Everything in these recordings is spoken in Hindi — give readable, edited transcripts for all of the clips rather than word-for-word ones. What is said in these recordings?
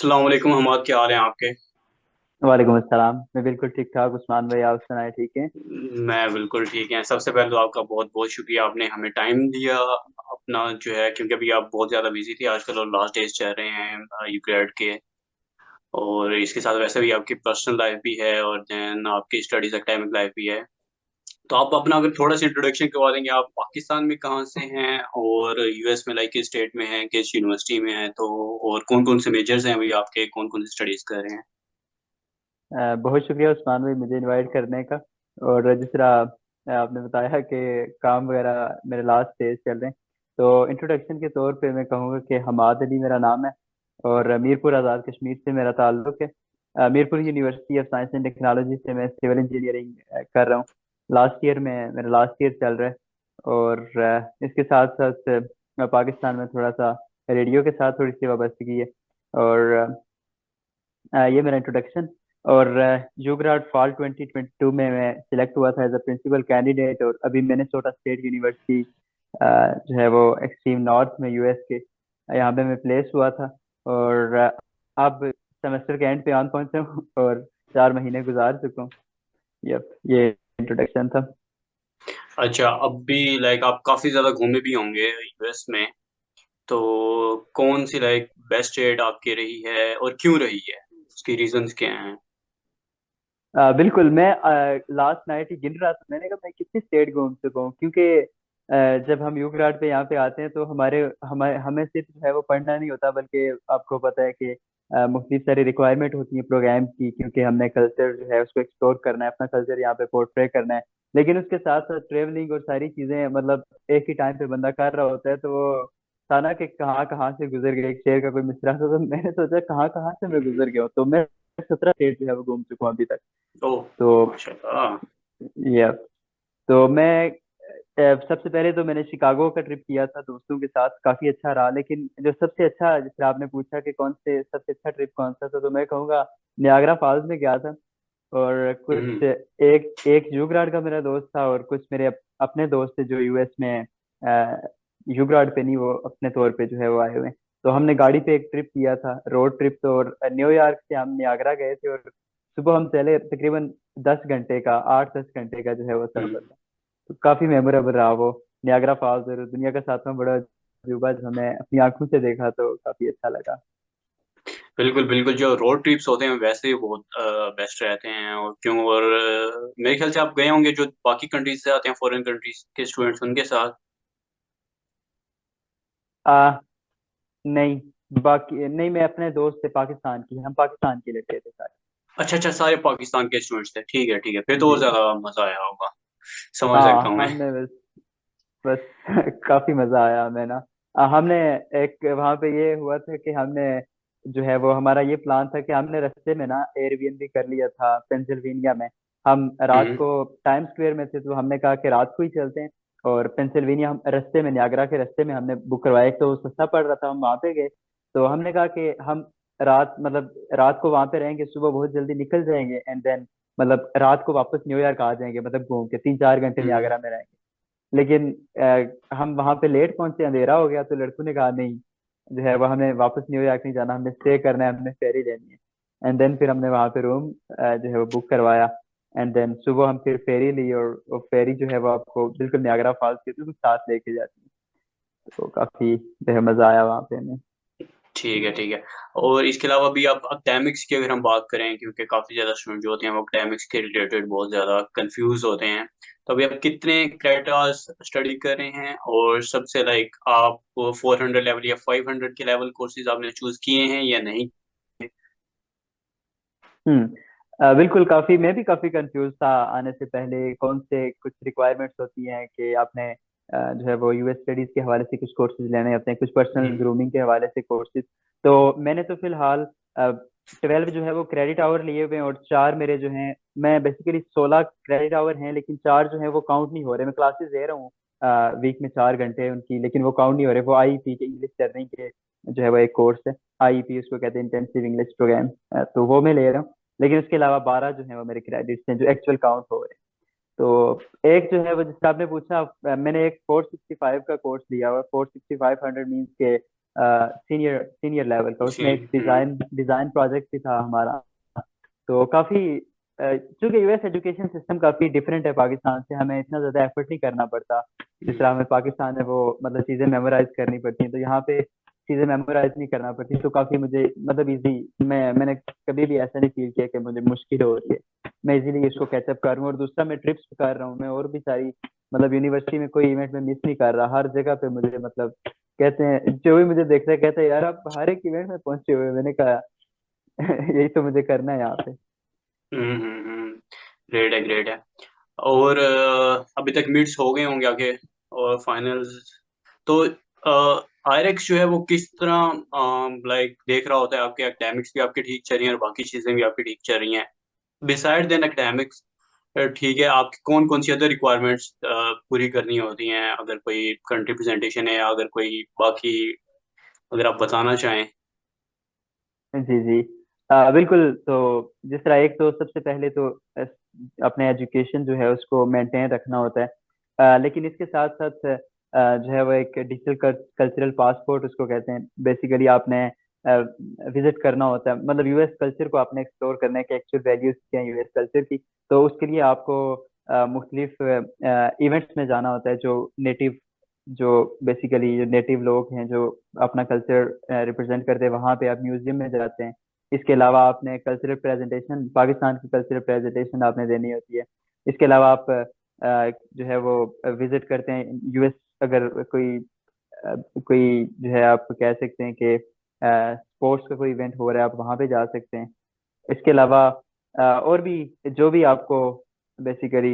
अस्सलाम वालेकुम हमाद, क्या हाल हैं आपके। वालेकुम अस्सलाम। मैं बिल्कुल ठीक ठाक। उस्मान भाई, आप सुनाए? ठीक है। मैं बिल्कुल ठीक है। सबसे पहले तो आपका बहुत बहुत शुक्रिया, आपने हमें टाइम दिया अपना जो है, क्योंकि अभी आप बहुत ज़्यादा बिजी थे आजकल और लास्ट डेज चल रहे हैं यूग्रेड के। और इसके साथ वैसे भी आपकी पर्सनल लाइफ भी है और देन आपकी स्टडीज एकेडमिक लाइफ भी है। तो आप अपना अगर थोड़ा सा इंट्रोडक्शन करवा देंगे, आप पाकिस्तान में कहाँ से हैं और यूएस में लाइक किस स्टेट में हैं, किस यूनिवर्सिटी में हैं, तो और कौन कौन से मेजर्स हैं अभी आपके, कौन कौन सी स्टडीज कर रहे हैं। बहुत शुक्रिया उस्मान भाई मुझे इनवाइट करने का। और जिस तरह आपने बताया कि काम वगैरह मेरे लास्ट स्टेज चल रहे हैं, तो इंट्रोडक्शन के तौर पे मैं कहूँगा कि हमाद अली मेरा नाम है और मीरपुर आज़ाद कश्मीर से मेरा ताल्लुक है। Mirpur university of science and technology से मैं सिविल इंजीनियरिंग कर रहा हूँ। लास्ट ईयर में मेरा लास्ट ईयर चल रहा है। और इसके साथ साथ पाकिस्तान में थोड़ा सा रेडियो के साथ थोड़ी सी वाबस्तगी है। और ये मेरा इंट्रोडक्शन। और जुगराट फॉल 2022 में मैं सिलेक्ट हुआ था एज अ प्रिंसिपल कैंडिडेट, और अभी मिनेसोटा स्टेट यूनिवर्सिटी जो है वो एक्सट्रीम नॉर्थ में यूएस के, यहाँ पे मैं प्लेस हुआ था। और अब सेमेस्टर के एंड पे ऑन पहुंचा हूँ और 4 महीने गुजार चुका हूँ। ये इंट्रोडक्शन था। अच्छा, अब भी लाइक आप काफी ज्यादा घूमे भी होंगे यूएस में, तो कौन सी लाइक बेस्ट स्टेट आपकी रही है और क्यों रही है, उसकी रीजंस क्या हैं। बिल्कुल। मैं लास्ट नाइट ही गिन रहा था, मैंने कहा मैं कितनी स्टेट घूम चुका हूँ, क्योंकि जब हम यू ग्राड पे यहाँ पे आते हैं तो हमारे हमें हमें सिर्फ जो है वो पढ़ना नहीं होता, बल्कि आपको पता है कि मुख्तलिफ सारी रिक्वायरमेंट होती है प्रोग्राम की, क्योंकि हमने कल्चर जो है उसको एक्सप्लोर करना है, अपना कल्चर यहाँ पे पोर्ट्रे करना है। लेकिन उसके साथ साथ ट्रेवलिंग और सारी चीजें मतलब एक ही टाइम पे बंदा कर रहा होता है, तो वो था ना कि कहाँ कहाँ से गुजर गए। एक शेर का कोई मिसरा था, तो मैंने सोचा कहाँ कहाँ से मैं गुजर गया हूँ। तो मैं 17 स्टेट जो है वो घूम चुका हूँ अभी तक। ओह, तो माशाल्लाह। या तो मैं सबसे पहले तो मैंने शिकागो का ट्रिप किया था दोस्तों के साथ, काफी अच्छा रहा। लेकिन जो सबसे अच्छा, जैसे आपने पूछा कि कौन से सबसे अच्छा ट्रिप कौन सा था, तो मैं कहूँगा नियाग्रा फॉल्स में गया था। और कुछ हम्म। एक एक यूग्राड का मेरा दोस्त था, और कुछ मेरे अपने दोस्त थे जो यूएस में यूग्राड पे नहीं, वो अपने तौर पे जो है वो आए हुए हैं। तो हमने गाड़ी पे एक ट्रिप किया था, रोड ट्रिप। तो और न्यूयॉर्क से हम नियाग्रा गए थे, और सुबह हम चले, तकरीबन 10 घंटे का, 8-10 घंटे का जो है वो सफर हम्म। था। तो काफी मेमोरेबल रहा वो नियाग्रा फॉल्स, और दुनिया का 7वां बड़ा अजूबा जो हमने अपनी आंखों से देखा, तो काफी अच्छा लगा। बिल्कुल बिल्कुल, जो रोड ट्रिप्स होते हैं वैसे ही बहुत बेस्ट रहते हैं। और क्यों, और मेरे ख्याल से आप गए होंगे जो बाकी कंट्रीज से आते हैं, फॉरेन कंट्रीज के स्टूडेंट्स, उनके साथ। आ नहीं, बाकी नहीं, मैं अपने दोस्त थे पाकिस्तान की, हम पाकिस्तान के लिए थे सारे। अच्छा अच्छा, सारे पाकिस्तान के स्टूडेंट्स थे, ठीक है ठीक है, फिर तो और जी। ज्यादा मजा आया होगा। समझ सकता हाँ, हूँ मैं। हमने बस काफी मजा आया हमें ना। हमने एक वहां पे ये हुआ था कि हमने जो है वो, हमारा ये प्लान था कि हमने रास्ते में ना एयरबीएनबी कर लिया था पेंसिल्वेनिया में। हम रात हम्म। को टाइम स्क्वायर में थे, तो हमने कहा कि रात को ही चलते हैं। और पेंसिल्वेनिया हम रास्ते में, नियाग्रा के रास्ते में हमने बुक करवाया। एक तो सस्ता पड़ रहा था, हम वहां पे गए। तो हमने कहा कि हम रात, मतलब रात को वहां पे रहेंगे, सुबह बहुत जल्दी निकल जाएंगे, एंड देन मतलब रात को वापस न्यूयॉर्क आ जाएंगे, मतलब घूम के 3-4 घंटे हम्म। नियाग्रा में रहेंगे। लेकिन हम वहां पे लेट पहुंचे, अंधेरा हो गया, तो लड़कों ने कहा नहीं, जो है वो हमें वापस न्यूयॉर्क नहीं जाना, हमने स्टे करना है, हमने फेरी लेनी है। एंड देन फिर हमने वहां पे रूम जो है वो बुक करवाया। एंड देन सुबह हम फिर फेरी ली, और वो फेरी जो है वो आपको बिल्कुल नियाग्रा फॉल्स के बिल्कुल साथ लेके जाती है। तो काफी जो है मजा आया वहां पे हमें। ठीक है ठीक है। और इसके अलावा भी आप अकेडमिक्स की अगर हम बात करें, क्योंकि काफ़ी ज़्यादा स्टूडेंट जो होते हैं वो अकेडमिक्स के रिलेटेड बहुत ज़्यादा कंफ्यूज होते हैं, तो अभी आप कितने क्रेडिट्स स्टडी कर रहे हैं, और सबसे लाइक आप 400 लेवल या 500 के लेवल कोर्सेज आपने चूज किए हैं या नहीं। बिल्कुल। काफी, मैं भी काफी कंफ्यूज था आने से पहले, कौन से कुछ रिक्वायरमेट्स होती हैं कि आपने जो है वो यूएस स्टडीज के हवाले से कुछ कोर्सेज लेने होते हैं, कुछ पर्सनल हम्म। ग्रूमिंग के हवाले से कोर्सेज। तो मैंने तो फिलहाल 12 जो है वो क्रेडिट आवर लिए हुए हैं, और 4 मेरे जो हैं, मैं बेसिकली 16 क्रेडिट आवर हैं, लेकिन 4 जो हैं वो काउंट नहीं हो रहे। मैं क्लासेस दे रहा हूँ वीक में 4 घंटे उनकी, लेकिन वो काउंट नहीं हो रहे। वो आईईपी के इंग्लिश लर्निंग के जो है वो एक कोर्स है, आईईपी उसको कहते हैं, इंटेंसिव इंग्लिश प्रोग्राम। तो वो मैं ले रहा हूँ। लेकिन उसके अलावा 12 जो है वो मेरे क्रेडिट्स हैं जो एक्चुअल काउंट हो रहे हैं। तो एक जो है वो, जिससे आपने पूछा, मैंने एक 465 का कोर्स लिया हुआ। 465 हंड्रेड मीन्स के सीनियर सीनियर लेवल का, जी। उसमें एक डिजाइन डिजाइन प्रोजेक्ट भी था हमारा। तो काफी चूंकि यूएस एजुकेशन सिस्टम काफी डिफरेंट है पाकिस्तान से, हमें इतना ज्यादा एफर्ट नहीं करना पड़ता जिस तरह हमें पाकिस्तान में वो मतलब चीजें मेमोराइज करनी पड़ती हैं, तो यहाँ पे चीजें मेमोराइज नहीं करना पड़ती, तो काफी मुझे मतलब इजी, मैंने कभी भी ऐसा नहीं फील किया कि मुझे मुश्किल हो रही है, मैं इजीली इसको कैचअप कर रहा हूँ। और दूसरा मैं ट्रिप्स कर रहा हूँ, मैं और भी सारी मतलब यूनिवर्सिटी में कोई इवेंट में मिस नहीं कर रहा, हर जगह पे मुझे मतलब कहते हैं, जो भी मुझे देखता है कहते हैं यार आप हर एक इवेंट में पहुंचे हुए हैं। मैंने कहा यही तो मुझे करना है यहाँ पे। ग्रेट है, ग्रेट है। और अभी तक मीट्स हो गए होंगे आगे, और फाइनल्स। तो आयरेक्स जो है वो किस तरह लाइक देख रहा होता है, आपके एकेडमिक्स भी आपके ठीक चल रही हैं और बाकी चीज़ें भी आपकी ठीक चल रही हैं, बिसाइड देन एकेडमिक्स, ठीक है, आपकी कौन कौन सी अदर रिक्वायरमेंट्स पूरी करनी होती हैं, अगर कोई कंट्री प्रेजेंटेशन है, अगर कोई बाकी, अगर आप बताना चाहें। जी जी, बिल्कुल। तो जिस तरह एक तो सबसे पहले तो अपने एजुकेशन जो है उसको मेंटेन रखना होता है, लेकिन इसके साथ साथ जो है वो एक डिजिटल कल्चरल पासपोर्ट उसको कहते हैं, बेसिकली आपने विजिट करना होता है, मतलब यूएस कल्चर को आपने एक्सप्लोर करना है कि एक्चुअल वैल्यूज क्या है यूएस कल्चर की। तो उसके लिए आपको मुख्तलिफ इवेंट्स में जाना होता है, जो बेसिकली जो नेटिव लोग हैं जो अपना कल्चर रिप्रेजेंट करते हैं, वहाँ पे आप म्यूजियम में जाते हैं। इसके अलावा आपने कल्चरल प्रेजेंटेशन, पाकिस्तान की कल्चरल प्रेजेंटेशन आपने देनी होती है। इसके अलावा आप जो है वो विजिट करते हैं यूएस, अगर कोई जो है आप कह सकते हैं कि स्पोर्ट्स का कोई इवेंट हो रहा है, आप वहाँ पे जा सकते हैं। इसके अलावा और भी जो भी आपको बेसिकली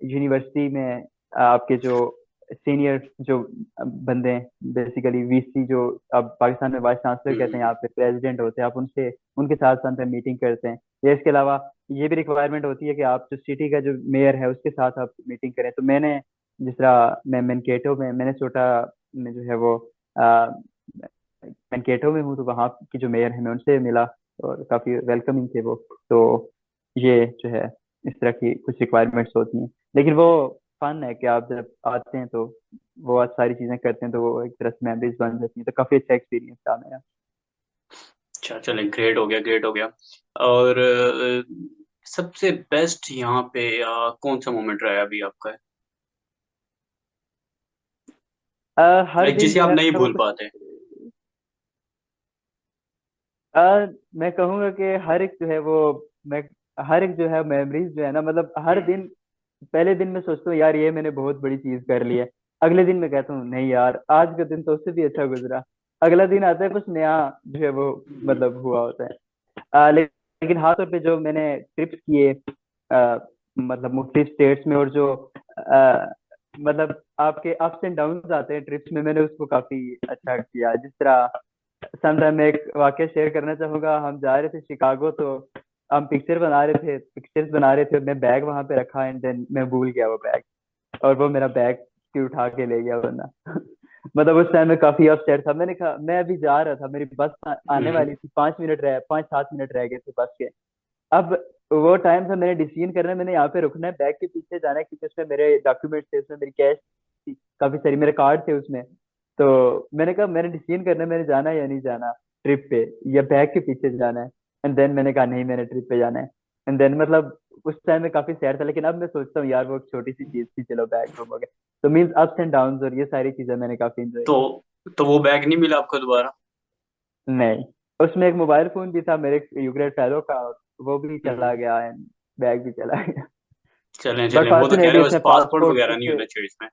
यूनिवर्सिटी में आपके जो सीनियर जो बंदे हैं, बेसिकली वीसी जो अब पाकिस्तान में वाइस चांसलर कहते हैं, यहाँ पे प्रेसिडेंट होते हैं, आप उनसे उनके साथ साथ मीटिंग करते हैं। या इसके अलावा ये भी रिक्वायरमेंट होती है कि आप जो सिटी का जो मेयर है उसके साथ आप मीटिंग करें। तो मैंने जिस तरह मैं मैनकेटो में, मिनेसोटा में जो है वो मैनकेटो में हूँ, तो वहाँ की जो मेयर है मैं उनसे मिला और काफी वेलकमिंग थे वो। तो ये जो है इस तरह की कुछ रिक्वायरमेंट्स होती हैं, लेकिन वो फन है कि आप जब आते हैं तो वो आज सारी चीजें करते हैं, तो वो एक तरह से मेमोरीज बन जाती हैं, तो काफी अच्छा एक्सपीरियंस था मेरा। अच्छा, चलें, ग्रेट हो गया, ग्रेट हो गया। और सबसे बेस्ट यहाँ पे कौन सा मोमेंट रहा है अभी आपका, हर लाइक दिन जिसे जो आप है नहीं वो भूल कुछ पाते। मैं कहूँगा कि हर एक जो है वो मैं हर एक जो है मेमोरीज जो है ना, मतलब हर हम्म। दिन, पहले दिन मैं सोचता हूँ यार ये मैंने बहुत बड़ी चीज कर ली है, अगले दिन मैं कहता हूँ नहीं यार आज का दिन तो उससे भी अच्छा गुजरा, अगला दिन आता है कुछ नया जो है वो मतलब हुआ होता है। लेकिन खास तौर पे जो मैंने ट्रिप्स किए मतलब मुख्तलिफ स्टेट्स में, और जो मतलब आपके अप्स एंड डाउन्स आते हैं ट्रिप्स में, मैंने उसको काफी अच्छा किया। जिस तरह समटाइम मैं एक वाक्य शेयर करना चाहूंगा, हम जा रहे थे शिकागो, तो हम पिक्चर्स बना रहे थे, मैं बैग वहां पे रखा एंड देन मैं भूल गया वो बैग, और वो मेरा बैग की उठा के ले गया वरना मतलब उस टाइम में काफी अपसेट था। मैंने कहा मैं अभी जा रहा था, मेरी बस आने हम्म। वाली थी, 5 मिनट रहे, 5-7 मिनट रह गए थे बस के। अब वो टाइम था, मैंने डिसीजन करना है मैंने यहाँ पे रुकना है, बैग के पीछे जाना है, क्योंकि उसमें मेरे डॉक्यूमेंट्स थे, उसमें मेरी कैश थी काफी सारी, मेरे कार्ड थे उसमें। तो मैंने कहा मैंने डिसीजन करना है मैंने जाना है या नहीं जाना ट्रिप पे, या बैग के पीछे जाना है। एंड देन मैंने कहा नहीं मैंने ट्रिप पे जाना है। एंड देन मतलब उस टाइम में काफी सैड था, लेकिन अब मैं सोचता हूँ यार वो एक छोटी सी चीज थी, चलो बैग गुम हो गया। तो मीन्स अप्स एंड डाउन्स और ये सारी चीजें मैंने काफी इंजॉय तो की। तो वो बैग नहीं मिला आपको दोबारा? नहीं, उसमें एक मोबाइल फोन भी था मेरे यूग्रेट फेलो का, वो भी चला हम्म। गया एंड बैग भी चला गया। चलें, बट चलें, वो तो कह फॉर्चुनेटली रहे हैं बस उसमें पासपोर्ट पासपोर्ट वगैरह नहीं उसके होना चाहिए इसमें।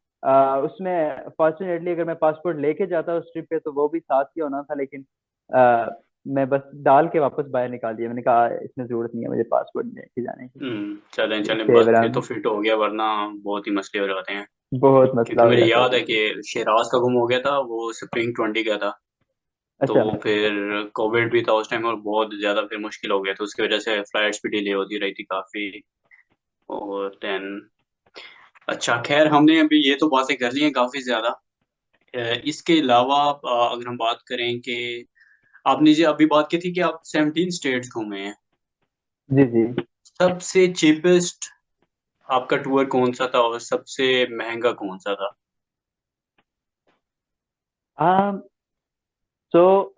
उसमें फॉर्चुनेटली अगर मैं पासपोर्ट लेके जाता उस ट्रिप पे तो वो भी साथ ही होना था, लेकिन आ, मैं बस डाल के वापस बाहर निकाल दिया, मैंने कहा इसमें जरूरत नहीं है मुझे पासपोर्ट लेके जाने की, चलें, चलें, बस सेव रहा फिर तो मैं। फिट हो गया, वरना बहुत ही मसले हो जाते हैं। बहुत मसला क्योंकि हो मुझे जाता याद है। है कि शिराज का गुम हो गया था, वो स्प्रिंग 20 का था। तो अच्छा। फिर कोविड भी था उस टाइम, और बहुत ज़्यादा फिर मुश्किल हो गया, तो उसकी वजह से फ्लाइट्स भी डिले होती रही थी काफ़ी। और देन, अच्छा, खैर, हमने अभी ये तो बातें कर ली हैं काफ़ी ज़्यादा। इसके अलावा अगर हम बात करें कि आपने जो अभी बात की थी कि आप 17 स्टेट्स घूमे हैं, जी जी। सबसे चीपेस्ट आपका टूर कौन सा था और सबसे महंगा कौन सा था? सो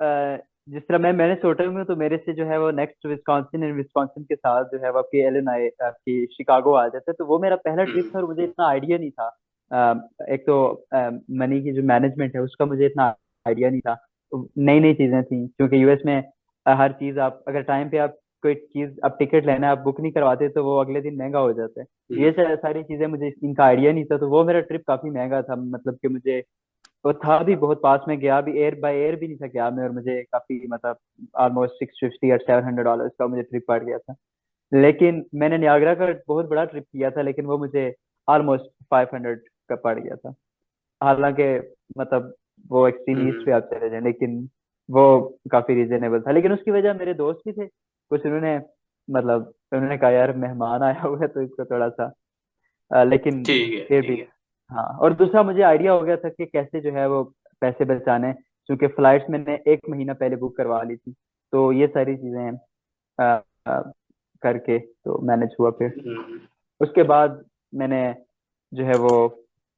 जिस तरह मैंने सोटल में हूँ, तो मेरे से जो है वो नेक्स्ट विस्कॉन्सिन, एंड विस्कॉन्सिन के साथ जो है वो आपकी इलिनॉय, आपकी शिकागो आ जाता है। तो वो मेरा पहला ट्रिप हम्म। था और मुझे इतना आइडिया नहीं था। एक तो मनी की जो मैनेजमेंट है उसका मुझे इतना आइडिया नहीं था। नई नई चीजें थी क्योंकि यूएस में हर चीज आप अगर टाइम पे आप कोई चीज आप टिकट लेना आप बुक नहीं करवाते तो वो अगले दिन महंगा हो जाता है। ये हम्म। सारी चीजें मुझे इनका आइडिया नहीं था, तो वो मेरा ट्रिप काफी महंगा था। मतलब कि मुझे वो था भी बहुत पास में, गया भी एयर बाय एयर भी नहीं था गया मैं, और मुझे काफी मतलब ऑलमोस्ट 650 और $700 का मुझे ट्रिप पड़ गया था। लेकिन मैंने नियाग्रा का बहुत बड़ा ट्रिप किया था, लेकिन वो मुझे ऑलमोस्ट 500 का पड़ गया था। हालांकि मतलब वो एक्सट्रीम ईस्ट हम्म। पे आप चले जाए, लेकिन वो काफी रीजनेबल था। लेकिन उसकी वजह मेरे दोस्त भी थे कुछ, उन्होंने मतलब उन्होंने कहा यार मेहमान आया हुआ है तो इसको थोड़ा सा लेकिन ठीक है, फिर भी। ठीक है। हाँ, और दूसरा मुझे आइडिया हो गया था कि कैसे जो है वो पैसे बचाने हैं, क्योंकि फ्लाइट्स मैंने एक महीना पहले बुक करवा ली थी। तो ये सारी चीजें अ, अ, करके तो मैनेज हुआ फिर। हम्म। उसके बाद मैंने जो है वो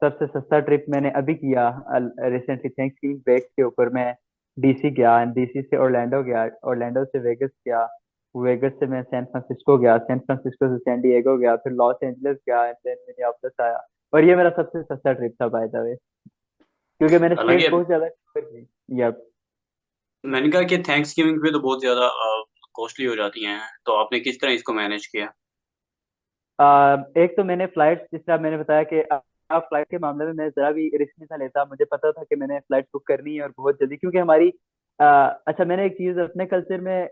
सबसे सस्ता ट्रिप मैंने अभी किया रिसेंटली थैंक्सगिविंग ब्रेक के ऊपर। मैं डीसी गया, डीसी से ओरलैंडो गया, ओरलैंडो से वेगस गया, वेगस से मैं सैन फ्रांसिस्को गया, सैन फ्रांसिस्को से सैन डिएगो गया, फिर लॉस एंजलिस गया, एंड देन मिनियापोलिस आया। और ये मेरा सबसे सस्ता ट्रिप था बाय द वे, क्योंकि मैंने हालांकि स्टेट बहुत ज्यादा cover की या मैंने कहा कि थैंक्स गिविंग पे तो बहुत ज्यादा कॉस्टली हो जाती हैं, तो आपने किस तरह इसको मैनेज किया? एक तो मैंने फ्लाइट, जिस तरह मैंने बताया कि फ्लाइट के मामले में मैं जरा भी रिस्क नहीं था लेता। मुझे पता था कि मैंने फ्लाइट बुक करनी है और बहुत जल्दी, क्योंकि हमारी अच्छा मैंने एक चीज अपने कल्चर में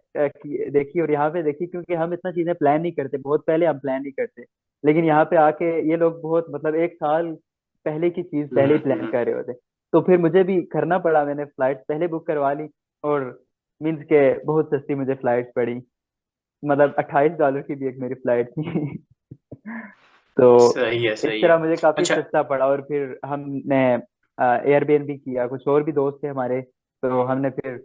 देखी और यहाँ पे देखी, क्योंकि हम इतना चीजें प्लान नहीं करते, बहुत पहले हम प्लान नहीं करते। लेकिन यहाँ पे आके ये लोग बहुत मतलब एक साल पहले की चीज पहले ही प्लान हम्म। कर रहे होते। तो फिर मुझे भी करना पड़ा, मैंने फ्लाइट पहले बुक करवा ली। और मीन्स के बहुत सस्ती मुझे फ्लाइट पड़ी, मतलब $28 की भी एक मेरी फ्लाइट थी। तो सही है, इस सही है। तरह मुझे काफी अच्छा। सस्ता पड़ा। और फिर हमने एयरबीएनबी किया, कुछ और भी दोस्त थे हमारे, तो हमने फिर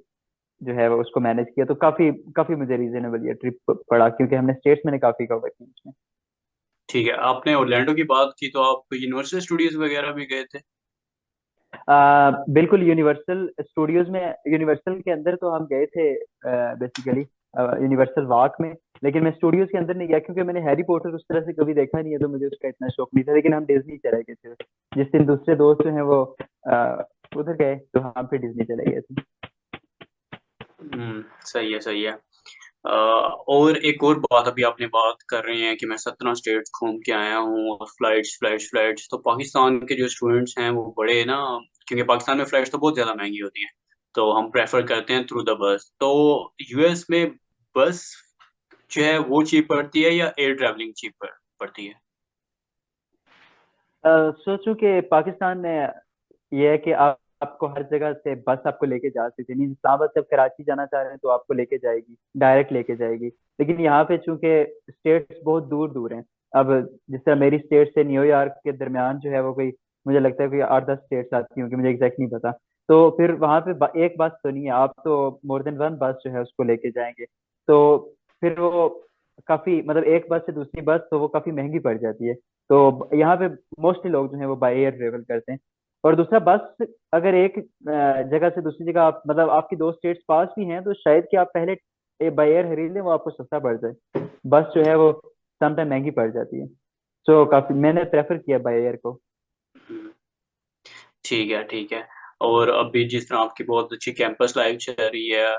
जो है वो उसको मैनेज किया। तो काफी काफी मुझे रीजनेबल ये ट्रिप पड़ा, क्योंकि हमने स्टेट्स मैंने काफी कवर की इसमें। ठीक है, आपने ऑरलैंडो की बात की तो आप यूनिवर्सल स्टूडियोज वगैरह भी गए थे? बिल्कुल, यूनिवर्सल स्टूडियोज में, यूनिवर्सल के अंदर तो हम गए थे बेसिकली यूनिवर्सल वॉक में। लेकिन मैं स्टूडियोज के अंदर नहीं गया, क्योंकि मैंने हैरी पॉटर उस तरह से कभी देखा नहीं है, तो मुझे उसका इतना शौक नहीं था। लेकिन हम डिज्नी चले गए थे जिस दिन, दूसरे दोस्त जो हैं वो उधर गए, तो हम फिर डिज्नी चले गए थे। सही है, सही है। और एक और बात, अभी आपने बात कर रहे हैं कि मैं 17 स्टेट्स घूम के आया हूँ और फ्लाइट्स फ्लाइट्स फ्लाइट्स, तो पाकिस्तान के जो स्टूडेंट्स हैं वो बड़े ना, क्योंकि पाकिस्तान में फ्लाइट्स तो बहुत ज़्यादा महंगी होती हैं, तो हम प्रेफर करते हैं थ्रू द बस। तो यूएस में बस जो है वो चीप पड़ती है या एयर ट्रैवलिंग चीप पड़ती है? सोचो कि पाकिस्तान में ये है कि आपको हर जगह से बस आपको लेके जा सकती है। मीन इस्लामाबाद से आप कराची जाना चाह रहे हैं तो आपको लेके जाएगी, डायरेक्ट लेके जाएगी। लेकिन यहाँ पे चूंकि स्टेट्स बहुत दूर दूर हैं, अब जिस तरह मेरी स्टेट से न्यूयॉर्क के दरमियान जो है वो कोई, मुझे लगता है कोई 8-10 स्टेट्स आती होंगी, मुझे एग्जैक्ट नहीं पता। तो फिर वहाँ पे एक बस तो नहीं है, आप तो मोर देन वन बस जो है उसको लेके जाएंगे। तो फिर वो काफी मतलब एक बस से दूसरी बस तो वो काफी महंगी पड़ जाती है। तो यहाँ पे मोस्टली लोग जो है वो बाई एयर ट्रेवल करते हैं। और दूसरा, बस अगर एक जगह से दूसरी जगह आप मतलब आपकी दो स्टेट्स पास भी हैं, तो शायद कि आप पहले बाई एयर खरीद लें, वो आपको सस्ता पड़ जाए। बस जो है वो समटाइम महंगी पड़ जाती है। सो काफी मैंने प्रेफर किया बाई एयर को। हम्म, ठीक है, ठीक है। और अभी जिस तरह आपकी बहुत अच्छी कैंपस लाइफ चल रही है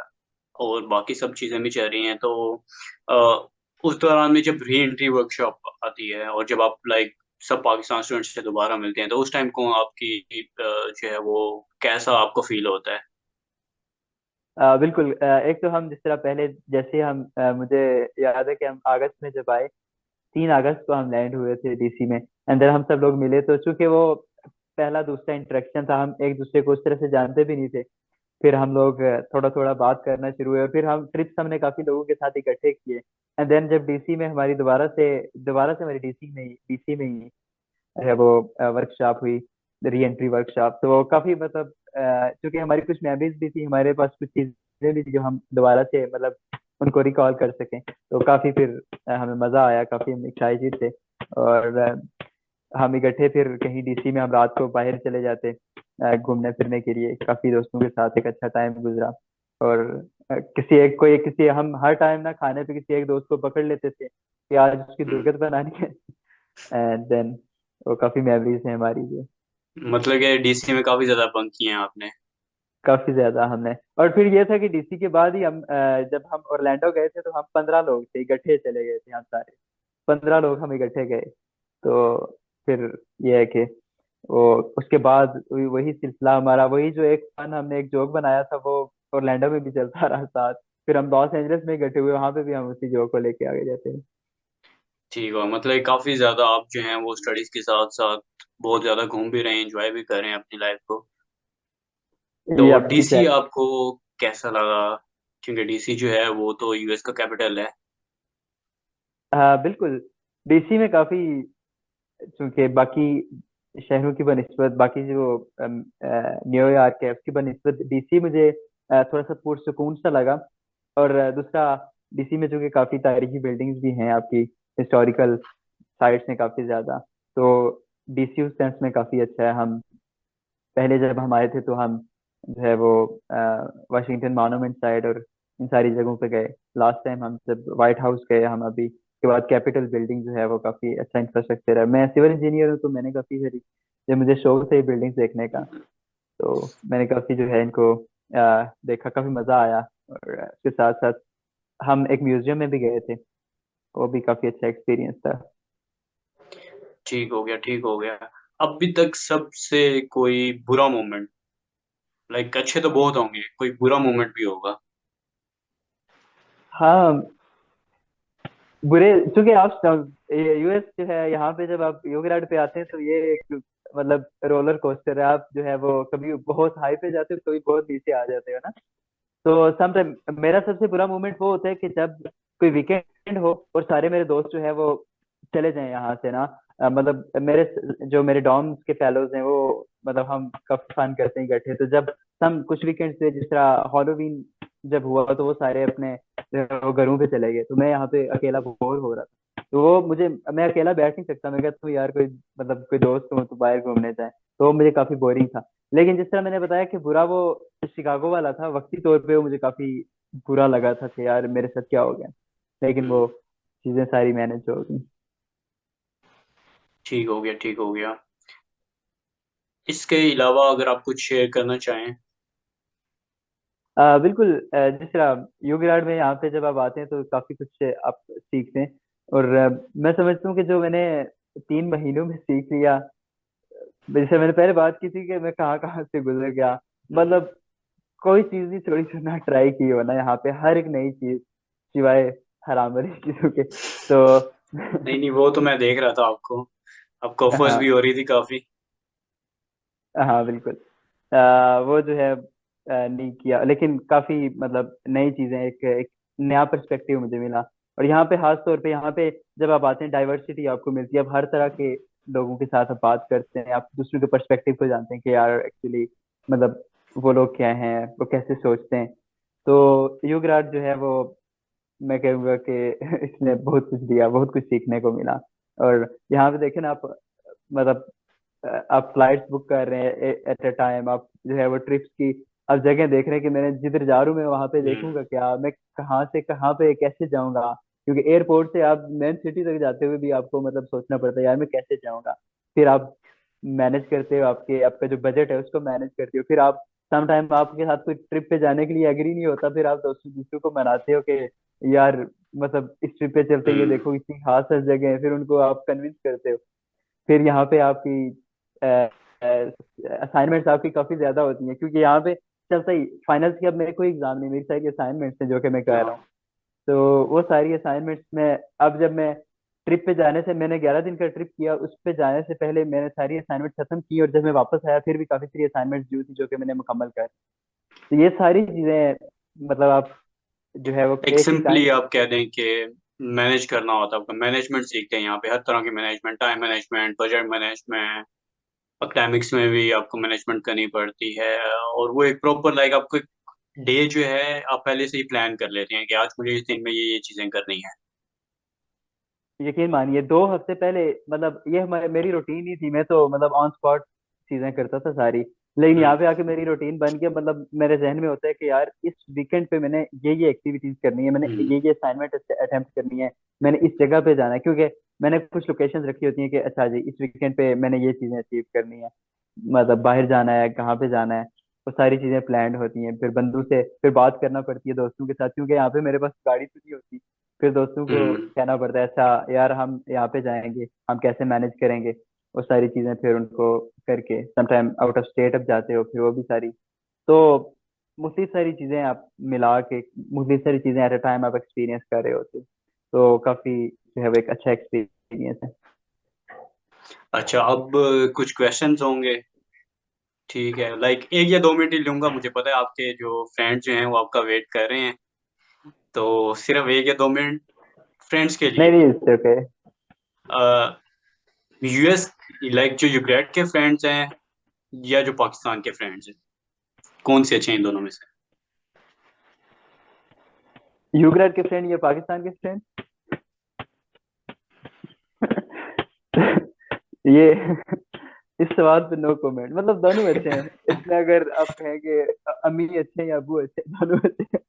और बाकी सब चीज़ें भी चल रही हैं, तो अ, उस दौरान में जब री एंट्री वर्कशॉप आती है और जब आप लाइक सब पाकिस्तान स्टूडेंट्स से दोबारा मिलते हैं, तो उस टाइम को आपकी जो है वो कैसा आपको फील होता है? बिल्कुल, एक तो हम जिस तरह पहले जैसे हम मुझे याद है कि हम अगस्त में जब आए, 3 अगस्त को हम लैंड हुए थे डीसी में। एंड देन हम सब लोग मिले, तो चूंकि वो पहला दूसरा इंटरेक्शन था, हम एक दूसरे को उस तरह से जानते भी नहीं थे। फिर हम लोग थोड़ा थोड़ा बात करना शुरू हुए, और फिर हम ट्रिप्स हमने काफी लोगों के साथ इकट्ठे किए। एंड देन जब डीसी में हमारी दोबारा से हमारी डीसी में ही है वो वर्कशॉप हुई, री एंट्री वर्कशॉप। तो वो काफी मतलब क्योंकि हमारी कुछ मेमोरीज भी थी, हमारे पास कुछ चीजें भी थी जो हम दोबारा से मतलब उनको रिकॉल कर सकें। तो काफी फिर हमें मजा आया, काफी हम एक्साइटेड थे। और हम इकट्ठे फिर कहीं डीसी में हम रात को बाहर चले जाते, घूमने फिरने के लिए काफी दोस्तों के साथ एक अच्छा टाइम गुजरा। और किसी एक को किसी हम हर टाइम ना खाने पे किसी एक दोस्त को पकड़ लेते थे कि आज उसकी हम्म, दुर्गत बनानी है। एंड देन वो काफी मेमोरीज है हमारी जो मतलब कि डीसी में काफी ज्यादा बंक किए हैं आपने। काफी ज्यादा हमने। और फिर ये था कि डीसी के बाद ही हम जब हम ओरलैंडो गए थे तो हम 15 लोग थे, इकट्ठे चले गए थे हम सारे। 15 लोग हम इकट्ठे गए। तो फिर ये है कि वो उसके बाद वही सिलसिला हमारा, वही जो एक फन हमने एक जोक बनाया था वो ओरलैंडो में भी चलता रहा साथ। फिर हम लॉस एंजल्स में इकट्ठे हुए, वहां पे भी हम उसी जोक को लेके आगे जाते हैं। ठीक है, मतलब काफी ज्यादा आप जो हैं वो स्टडीज के साथ साथ बहुत ज्यादा घूम भी रहे हैं, एंजॉय भी कर रहे हैं अपनी लाइफ को। तो ये आपकी डीसी आपको कैसा लगा? क्योंकि डीसी जो है वो तो यूएस का कैपिटल है। हाँ बिल्कुल। डीसी में काफी, चूंकि बाकी शहरों की बनिस्बत बाकी जो न्यूयॉर्क है उसकी बनिस्बत डीसी मुझे थोड़ा सा पुरसुकून सा लगा। और दूसरा, डीसी में जो कि काफी तारीखी बिल्डिंग्स भी हैं आपकी, हिस्टोरिकल साइट्स हैं काफी ज्यादा। तो डीसी उस सेंस में काफी अच्छा है। हम पहले जब हम आए थे तो हम जो है वो वाशिंगटन मॉन्यूमेंट साइड और इन सारी जगहों पे गए। लास्ट टाइम हम जब व्हाइट हाउस गए हम अभी के बाद कैपिटल बिल्डिंग जो है वो काफी अच्छा इंफ्रास्ट्रक्चर है। मैं सिविल इंजीनियर हूँ तो मैंने काफी सारी, जब मुझे शौक था ये बिल्डिंग्स देखने का, तो मैंने काफी जो है इनको देखा, काफी मजा आया। और उसके साथ साथ हम एक म्यूजियम में भी गए थे, वो भी काफी अच्छा एक्सपीरियंस था। ठीक हो गया, ठीक हो गया। अभी तक सबसे कोई बुरा मोमेंट, लाइक अच्छे तो बहुत होंगे, कोई बुरा मोमेंट भी होगा। हाँ बुरे, चूंकि आप यूएस जो है यहाँ पे जब आप योगराड पे आते हैं तो ये एक मतलब रोलर कोस्टर है। आप जो है वो कभी बहुत हाई पे जाते हो, कभी बहुत नीचे आ जाते हो ना। तो समटाइम मेरा सबसे बुरा मोमेंट वो होता है कि जब कोई वीकेंड हो और सारे मेरे दोस्त जो है वो चले जाएं यहाँ से ना। मतलब मेरे डॉम्स के फेलोज हैं वो, मतलब हम काफी फन करते हैं इकट्ठे। तो जब हम कुछ वीकेंड पे जिस तरह हॉलोवीन जब हुआ तो वो सारे अपने जो है वो घरों पे चले गए, तो मैं यहाँ पे अकेला बोर हो रहा था। तो वो मुझे, मैं अकेला बैठ नहीं सकता, मैं कहता हूँ यार कोई मतलब कोई दोस्त हो तो बाहर घूमने जाए। तो वो मुझे काफी बोरिंग था। लेकिन जिस तरह मैंने बताया कि बुरा वो शिकागो वाला था, वक्ती तौर पे वो मुझे काफी बुरा लगा था कि यार मेरे साथ क्या हो गया। लेकिन वो हम्म, चीजें सारी मैनेज हो गई। ठीक हो गया, ठीक हो गया। इसके अलावा अगर आप कुछ शेयर करना चाहें। बिल्कुल। जिस तरह युगराज में यहाँ पे जब आप आते हैं तो काफी कुछ आप सीखते हैं। और मैं समझता हूँ कि जो मैंने 3 महीनों में सीख लिया, जैसे मैंने पहले बात की थी कि मैं कहाँ कहाँ से गुजर गया। मतलब कोई चीज भी थोड़ी सी ना ट्राई की हो ना यहाँ पे, हर एक नई चीज सिवाय हराम वाली चीजों के। तो नहीं नहीं, वो तो मैं देख रहा था आपको, आपको ऑफर्स भी हाँ हो रही थी काफी। हाँ बिल्कुल। वो जो है नहीं किया, लेकिन काफी मतलब नई चीजें, एक नया पर्सपेक्टिव मुझे मिला। और यहाँ पे खास तौर पे यहाँ पे जब आप आते हैं डाइवर्सिटी आपको मिलती है। आप हर तरह के लोगों के साथ आप बात करते हैं, आप दूसरे के पर्सपेक्टिव को जानते हैं कि यार एक्चुअली मतलब वो लोग क्या हैं, वो कैसे सोचते हैं। तो युगराज जो है वो, मैं कहूँगा कि इसने बहुत कुछ दिया, बहुत कुछ सीखने को मिला। और यहाँ पे देखें ना आप, मतलब आप फ्लाइट्स बुक कर रहे हैं एट अ टाइम, आप जो है वो ट्रिप्स की आप जगह देख रहे हैं कि मैंने जिधर जा रहा हूँ मैं वहां पे हम्म, देखूंगा क्या, मैं कहाँ से कहाँ पे कैसे जाऊंगा। क्योंकि एयरपोर्ट से आप मेन सिटी तक जाते हुए भी आपको मतलब सोचना पड़ता है यार मैं कैसे जाऊंगा। फिर आप मैनेज करते हो, आपके आपका जो बजट है उसको मैनेज करते हो। फिर आप सम टाइम आपके साथ कोई ट्रिप पे जाने के लिए एग्री नहीं होता, फिर आप दोस्तों दूसरों को मनाते हो कि यार मतलब इस ट्रिप पे चलते हैं, ये हम्म, देखो इतनी खास खास जगह है, फिर उनको आप कन्विंस करते हो। फिर यहाँ पे आपकी असाइनमेंट्स आपकी काफी ज्यादा होती हैं, क्योंकि यहाँ पे चलता ही फाइनल्स की, अब मेरे कोई एग्जाम नहीं, मेरी सारी असाइनमेंट्स हैं जो कि मैं कर रहा हाँ, हूँ। तो वो सारी असाइनमेंट्स में, अब जब मैं ट्रिप पे जाने से, मैंने 11 दिन का ट्रिप किया, उस पे जाने से पहले मैंने सारी असाइनमेंट खत्म की। और जब मैं वापस आया फिर भी काफी सारी असाइनमेंट्स जो थी जो कि मैंने मुकम्मल कर, तो ये सारी चीजें मतलब आप जो है वो एक एक ही सिंपली टाइम। आप कह दें कि मैनेज करना होता है आपका, मैनेजमेंट सीखते हैं यहाँ पे, हर तरह की management, time management, budget management, academics में भी आपको मैनेजमेंट करनी पड़ती है। और वो एक प्रॉपर लाइक आपको डे जो है आप पहले से ही प्लान कर लेते हैं कि आज मुझे इस दिन में ये चीजें करनी है। यकीन मानिए 2 हफ्ते पहले, मतलब ये मेरी रूटीन ही थी, मैं तो मतलब ऑन स्पॉट चीजें करता था सारी। लेकिन हम्म यहाँ पे आके मेरी रूटीन बन गया, मतलब मेरे जहन में होता है कि यार इस वीकेंड पे मैंने ये एक्टिविटीज करनी है, मैंने हम्म ये असाइनमेंट अटेम्प्ट करनी है, मैंने इस जगह पे जाना है, क्योंकि मैंने कुछ लोकेशंस रखी होती हैं कि अच्छा जी इस वीकेंड पे मैंने ये चीजें अचीव करनी है, मतलब बाहर जाना है, कहाँ पे जाना है, वो सारी चीजें प्लान्ड होती हैं। फिर बंधु से फिर बात करना पड़ती है दोस्तों के साथ, क्योंकि यहाँ पे मेरे पास गाड़ी तो नहीं होती। फिर दोस्तों को हम्म कहना पड़ता है अच्छा यार हम यहाँ पे जाएंगे, हम कैसे मैनेज करेंगे, वो सारी चीजें फिर उनको करके, समटाइम आउट ऑफ स्टेट अब जाते हो, फिर वो भी सारी, तो मुख्तलिफ सारी चीजें आप मिला के, मुख्तलिफ सारी चीजें एट अ टाइम आप एक्सपीरियंस कर रहे होते हो, तो काफी जो है वो एक अच्छा एक्सपीरियंस है। अच्छा, अब कुछ क्वेश्चंस होंगे। ठीक है, लाइक 1 या 2 मिनट ही लूंगा, मुझे पता है आपके जो फ्रेंड्स जो हैं वो आपका वेट कर रहे हैं, तो सिर्फ 1 या 2 मिनट फ्रेंड्स के नहीं लिए। नहीं, इससे ओके। यूएस, लाइक जो यूक्रेट के फ्रेंड्स हैं या जो पाकिस्तान के फ्रेंड्स हैं, कौन से अच्छे हैं इन दोनों में से? यूक्रेन के फ्रेंड या पाकिस्तान के फ्रेंड? ये इस सवाल पे नो कमेंट, मतलब दोनों अच्छे हैं इसमें, अगर आप कहें कि अम्मी अच्छे हैं या अबू अच्छे हैं, दोनों अच्छे हैं।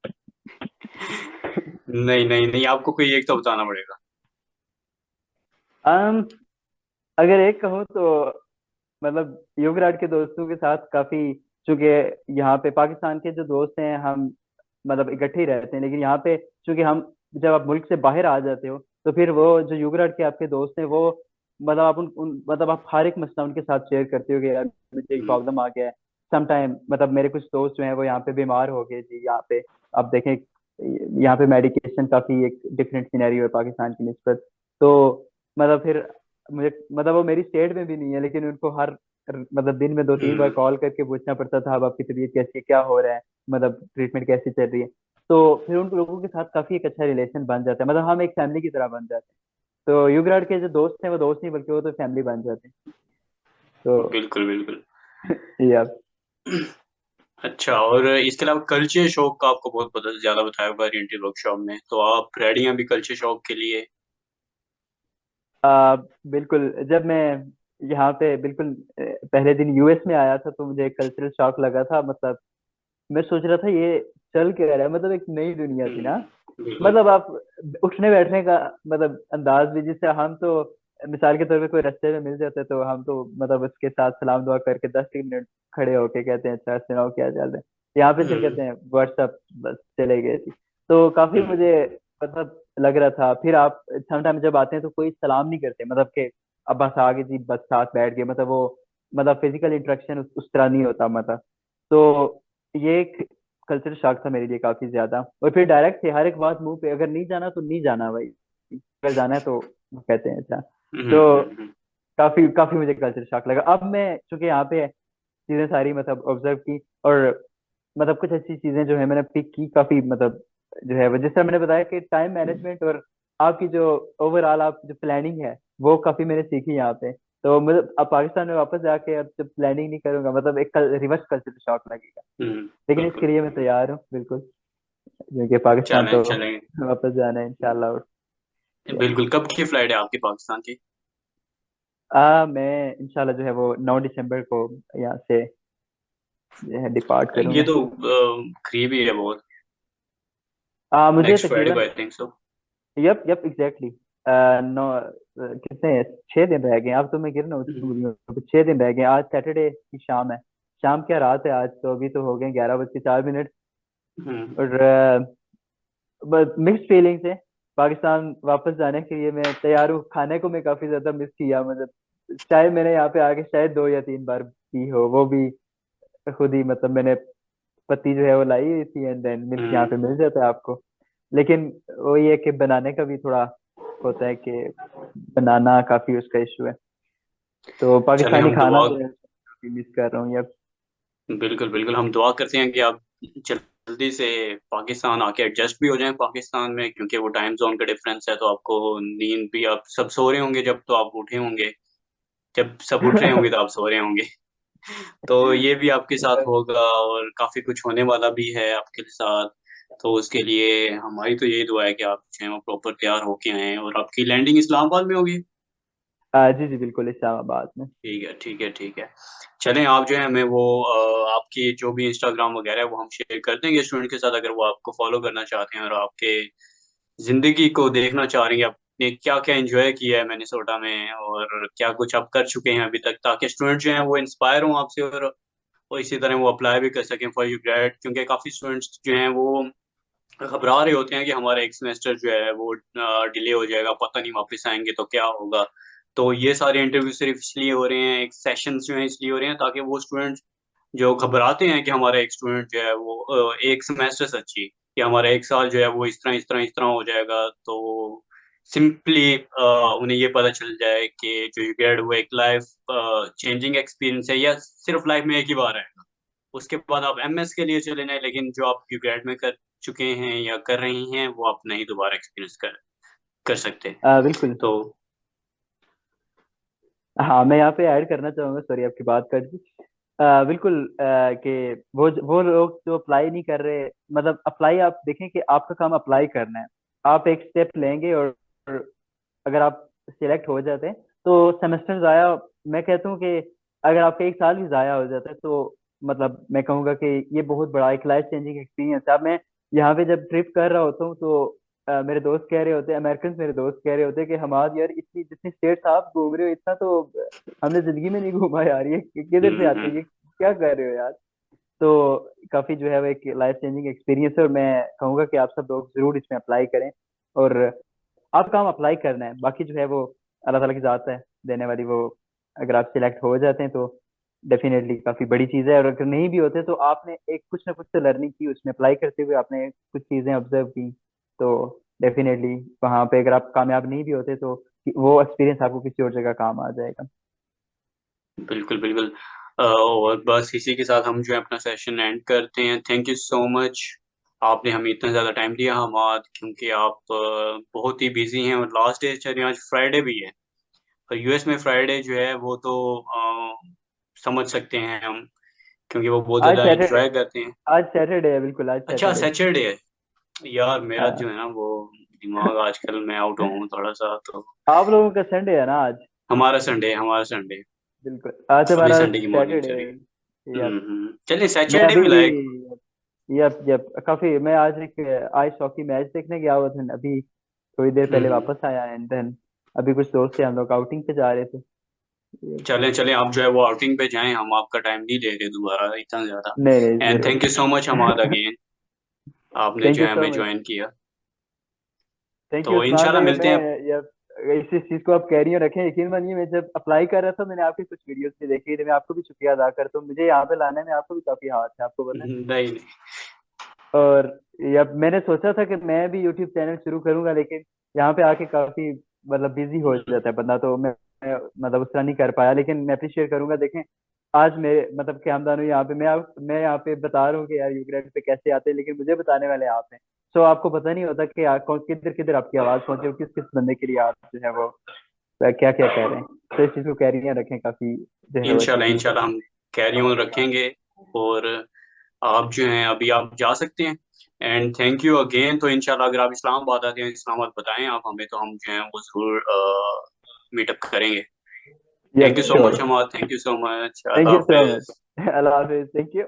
नहीं नहीं नहीं, आपको कोई एक तो बताना पड़ेगा। um, अगर एक कहूँ तो मतलब युवराज के दोस्तों के साथ काफी, चूंकि यहाँ पे पाकिस्तान के जो दोस्त हैं हम मतलब इकट्ठे ही रहते हैं, लेकिन यहाँ पे चूंकि हम जब आप मुल्क से बाहर आ जाते हो तो फिर वो जो युवराज के आपके दोस्त हैं वो मतलब आप मतलब आप हर एक मसला उनके साथ शेयर करते हो कि यार मुझे एक हम्म प्रॉब्लम आ गया है। समटाइम मतलब मेरे कुछ दोस्त जो हैं वो यहाँ पे बीमार हो गए जी, यहाँ पे आप देखें यहाँ पे मेडिकेशन काफी एक डिफरेंट सिनेरियो है पाकिस्तान की निस्बत। तो मतलब फिर मुझे मतलब वो मेरी स्टेट में भी नहीं है, लेकिन उनको हर मतलब दिन में 2-3 बार हम्म कॉल करके पूछना पड़ता था अब आपकी तबीयत कैसी है, क्या हो रहा है, मतलब ट्रीटमेंट कैसी चल रही है। तो फिर उन लोगों के साथ काफी एक अच्छा रिलेशन बन जाता है, मतलब हम एक फैमिली की तरह बन जाते हैं। तो युगराज के जो दोस्त हैं वो दोस्त नहीं बल्कि वो तो फैमिली बन जाते हैं। तो बिल्कुल बिल्कुल। ये आप अच्छा, और इसके अलावा कल्चर शॉक का आपको बहुत ज्यादा बताया होगा ओरिएंटल वर्कशॉप में, तो आप रेडी हैं अभी कल्चर शॉक के लिए? बिल्कुल। जब मैं यहाँ पे बिल्कुल पहले दिन यूएस में आया था तो मुझे कल्चरल शॉक लगा था, मतलब मैं सोच रहा था ये चल क्या रहा है, मतलब एक नई दुनिया थी ना। बिल्कुल। मतलब आप उठने बैठने का मतलब अंदाज भी, जिससे हम तो मिसाल के तौर पे कोई रास्ते में मिल जाते तो हम तो मतलब उसके साथ सलाम दुआ करके 10 मिनट खड़े होके कहते हैं अच्छा सुनाओ क्या चल रहा है। यहाँ पे सिर्फ हम्म कहते हैं व्हाट्सअप, बस चले गए जी। तो काफी हम्म मुझे मतलब लग रहा था। फिर आप समटाइम जब आते हैं तो कोई सलाम नहीं करते, मतलब कि अब बस आ गए जी बस साथ बैठ गए, मतलब वो मतलब फिजिकल इंटरेक्शन उस तरह नहीं होता मतलब। तो ये एक कल्चर शॉक था मेरे लिए काफी ज्यादा। और फिर डायरेक्ट थे हर एक बात मुंह पे, अगर नहीं जाना तो नहीं जाना भाई, अगर जाना है तो वो कहते हैं अच्छा। तो हम्म। काफी काफी मुझे कल्चर शॉक लगा। अब मैं चूंकि यहाँ पे चीजें सारी मतलब ऑब्जर्व की, और मतलब कुछ अच्छी चीजें जो है मैंने पिक की काफी, मतलब जो है वो जिस तरह मैंने बताया कि टाइम मैनेजमेंट और आपकी जो ओवरऑल आप जो प्लानिंग है वो काफी मैंने सीखी यहाँ पे। तो मतलब अब पाकिस्तान में वापस जाके अब जब प्लानिंग नहीं करूंगा मतलब एक रिवर्स कल्चर शॉक लगेगा। लेकिन इसके बिल्कुल। लिए मैं तैयार हूँ बिल्कुल, क्योंकि पाकिस्तान चलें तो चलें। वापस जाना है इंशाल्लाह। और बिल्कुल, कब की फ्लाइट है आपकी पाकिस्तान की? मैं इंशाल्लाह जो है वो 9 दिसंबर को यहाँ से जो है डिपार्ट ये करूंगा। तो करीब ही है बहुत। मुझे नेक्स्ट फ्राइडे को तकरीबन I think so. Yup yup exactly नौ कितने 6 दिन रह गए, अब तो मैं गिर ना हम्म 6 दिन रह गए। आज सैटरडे की शाम है, शाम क्या रात है आज, तो अभी तो हो गए 11 बज के 4 मिनट। हम्म। और बस मिक्स्ड फीलिंग्स है। पाकिस्तान वापस जाने के लिए मैं तैयार हूँ, खाने को मैं काफी ज्यादा मिस किया, मतलब चाय मैंने यहाँ पे आके शायद 2 या 3 बार पी हो, वो भी खुद ही, मतलब मैंने पत्ती जो है वो लाई हुई थी एंड देन मिल्क यहाँ पे हम्म। मिल जाता है आपको। लेकिन वो ये है कि बनाने का भी थोड़ा होता है कि बनाना काफी उसका इशू है। तो चलें, पाकिस्तानी हम खाना दुआ, जो है मिस कर रहा हूँ यार। बिल्कुल बिल्कुल, हम दुआ करते हैं कि आप जल्दी से पाकिस्तान आके एडजस्ट भी हो जाएं पाकिस्तान में, क्योंकि वो टाइम जोन का डिफरेंस है, तो आपको नींद भी, आप सब सो रहे होंगे जब तो आप उठे होंगे, जब सब उठ रहे होंगे तो आप सो रहे होंगे। तो ये भी आपके साथ होगा, और काफी कुछ होने वाला भी है आपके साथ। तो उसके लिए हमारी तो यही दुआ है कि आप जो है वो प्रॉपर तैयार होके आए, और आपकी लैंडिंग इस्लामाबाद में होगी। जी जी बिल्कुल, इस्लामाबाद में। ठीक है, ठीक है, ठीक है। चलें, आप जो है हमें वो आपकी जो भी इंस्टाग्राम वगैरह है वो हम शेयर कर देंगे स्टूडेंट के साथ, अगर वो आपको फॉलो करना चाहते हैं और आपके ज़िंदगी को देखना चाह रही हैं, आपने क्या-क्या एन्जॉय किया है मिनेसोटा में और क्या कुछ आप कर चुके हैं अभी तक, ताकि स्टूडेंट जो हैं वो इंस्पायर हों आपसे और इसी तरह वो अप्लाई भी कर सकें फॉर यूग्रेड, क्योंकि काफ़ी स्टूडेंट्स जो हैं वो घबरा रहे होते हैं कि हमारा एक सेमेस्टर जो है वो डिले हो जाएगा, पता नहीं वापस आएँगे तो क्या होगा। तो ये सारे इंटरव्यू सिर्फ़ इसलिए हो रहे हैं, एक सेशंस जो हैं इसलिए हो रहे हैं ताकि वो स्टूडेंट्स जो घबराते हैं कि हमारा एक स्टूडेंट जो है वो 1 सेमेस्टर सच्ची कि हमारा 1 साल जो है वो इस तरह हो जाएगा, तो सिंपली उन्हें ये पता चल जाए कि जो यूकेड वो एक लाइफ़ चेंजिंग एक्सपीरियंस है या सिर्फ़ लाइफ़ में एक ही बार आएगा। उसके बाद आप एमएस के लिए चले जाएँ, लेकिन जो आप यूकेड में कर चुके हैं या कर रही हैं, वो आप नहीं दोबारा एक्सपीरियंस कर कर सकते। बिल्कुल। तो हाँ, मैं यहाँ पे ऐड करना चाहूँगा, सॉरी आपकी बात काट दी। बिल्कुल, कि वो लोग जो अप्लाई नहीं कर रहे, मतलब अप्लाई आप देखें कि आपका काम अप्लाई करना है। आप एक स्टेप लेंगे और अगर आप सिलेक्ट हो जाते हैं तो सेमेस्टर ज़ाया, मैं कहता हूँ कि अगर आपका एक साल भी ज़ाया हो जाता है तो मतलब मैं कहूँगा कि ये बहुत बड़ा एक लाइफ चेंजिंग एक्सपीरियंस है। अब मैं यहाँ पे जब ट्रिप कर रहा होता हूँ तो मेरे दोस्त कह रहे होते हैं, अमेरिकन मेरे दोस्त कह रहे होते हैं कि हमाद यार इतनी जितनी स्टेट्स आप घूम रहे हो, इतना तो हमने जिंदगी में नहीं घूमा यार, ये किधर से हुँ, आते हुँ। हैं, ये क्या कर रहे हो यार। तो काफी जो है वो एक लाइफ चेंजिंग एक्सपीरियंस है, और मैं कहूंगा कि आप सब लोग जरूर इसमें अप्लाई करें। और आप काम अप्लाई करना है, बाकी जो है वो अल्लाह ताला की जात है देने वाली वो। अगर आप सिलेक्ट हो जाते हैं तो डेफिनेटली काफी बड़ी चीज है, और अगर नहीं भी होते तो आपने एक कुछ ना कुछ तो लर्निंग की, उसमें अप्लाई करते हुए आपने कुछ चीजें ऑब्जर्व की। तो डेफिनेटली वहां पे अगर आप कामयाब नहीं भी होते तो वो एक्सपीरियंस आपको किसी और जगह काम आ जाएगा। बिल्कुल, बिल्कुल। और बस इसी के साथ हम जो है अपना सेशन एंड करते हैं। थैंक यू सो मच, आपने हमें इतना ज़्यादा टाइम दिया हमाद, क्योंकि आप बहुत ही बिज़ी हैं और लास्ट डे चलिए आज फ्राइडे भी है। और यूएस में फ्राइडे जो है वो तो समझ सकते हैं हम, क्योंकि वो बहुत आज ज़्यादा सैटरडे, एन्जॉय करते हैं। आज सैटरडे है, बिल्कुल आज अच्छा, सैटरडे। सैटरडे है। यार मेरा जो हाँ, है ना वो दिमाग आजकल मैं आउट हूँ थोड़ा-सा, तो आप लोगों का संडे है ना आज। हमारा संडे। बिल्कुल, आज अभी हमारा संडे की मॉर्निंग सैटरडे चली है। गई। यप। चलिए मैं सैटरडे अभी, भी लाइक। यप यप काफी, मैं आज एक आज हॉकी मैच देखने गया हुआ था, अभी थोड़ी देर हुँ, पहले हुँ। वापस आया, एंड देन अभी कुछ दोस्त थे, हम लोग आउटिंग पे जा रहे थे। Yep. चलें, आप जो है वो आउटिंग पे जाएँ, हम आपका टाइम नहीं ले रहे दोबारा इतना ज़्यादा। नहीं नहीं, and thank you so much Hammad जरूर। अगेन, आपने थैंक जो यू है सो हमें मच। जॉइन किया। थैंक यू तो उस्मान इंशाल्लाह भाई। और मिलते मैं, हैं। यप, इस चीज को आप कैरी रखें, यकीन मानिए मैं जब अप्लाई कर रहा था मैंने आपकी कुछ वीडियोस भी देखी थी, मैं आपको भी शुक्रिया अदा करता हूँ, मुझे यहाँ पे लाने में आपको भी काफी हाथ है, आपको पता है। नहीं, नहीं। और या मैंने सोचा था कि मैं भी यूट्यूब चैनल शुरू करूंगा, लेकिन यहाँ पे आके काफी मतलब बिजी हो हुँ, जाता है बंदा, तो मतलब उस तरह नहीं कर पाया, लेकिन मैं अप्रिशिएट करूंगा। देखें आज मेरे मतलब क्या हमदान हुई यहाँ पे, मैं यहाँ पे बता रहा हूँ कि यार यूग्रेड पे कैसे आते हैं, लेकिन मुझे बताने वाले आप हैं। सो आपको पता नहीं होता कि कौन किधर किधर आपकी आवाज पहुंचे और किस किस बंदे के लिए आप जो है वो क्या क्या कह रहे हैं। तो इस चीज को कैरी रखें, काफी जो है वो अच्छी चीज है। इंशाल्लाह हम कैरी ऑन रखेंगे। और आप जो हैं अभी आप जा सकते हैं। And thank you again. तो इंशाल्लाह अगर आप इस्लामाबाद आते हैं, इस्लामाबाद बताएँ आप हमें, तो हम जो हैं वो ज़रूर मीटअप करेंगे। Thank yes you so sure. Much Hamad, thank you so much. Thank अल्लाह यू सो हाफ़िज़। मच। अल्लाह हाफिज, थैंक यू।